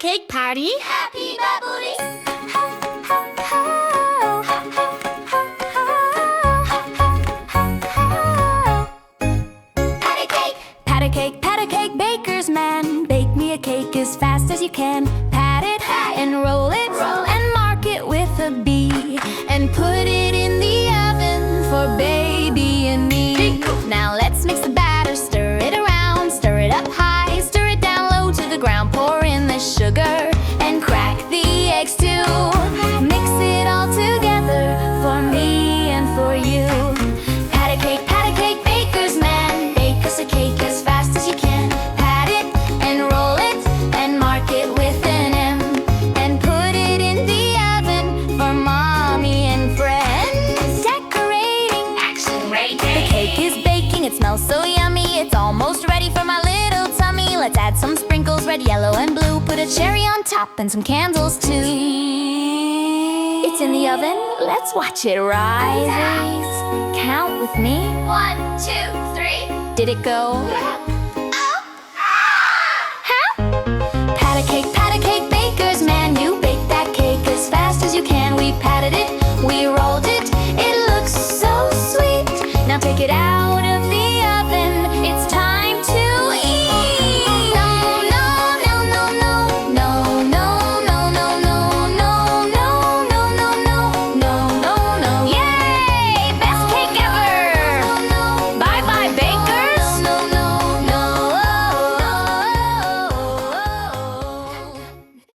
cake party. Happy Bubbles! Pat a cake, baker's man. Bake me a cake as fast as you can. Pat it and roll it and mark it with a B. And put it in the oven for baby and me. Now let's mix the batter, stir it around. Stir it up high, stir it down low to the ground. Pour in the sugar and crack the eggs too. Mix it all together for me and for you. Pat a cake, baker's man. Bake us a cake as fast as you can. Pat it and roll it and mark it with an M. And put it in the oven for mommy and friends. Decorating, accelerating. The cake is baking, it smells so yummy. It's almost ready for my little tummy. Let's add some sprinkles, red, yellow, and blue. Put a cherry on top and some candles too. It's in the oven, let's watch it rise. Count with me. 1, 2, 3. Did it go?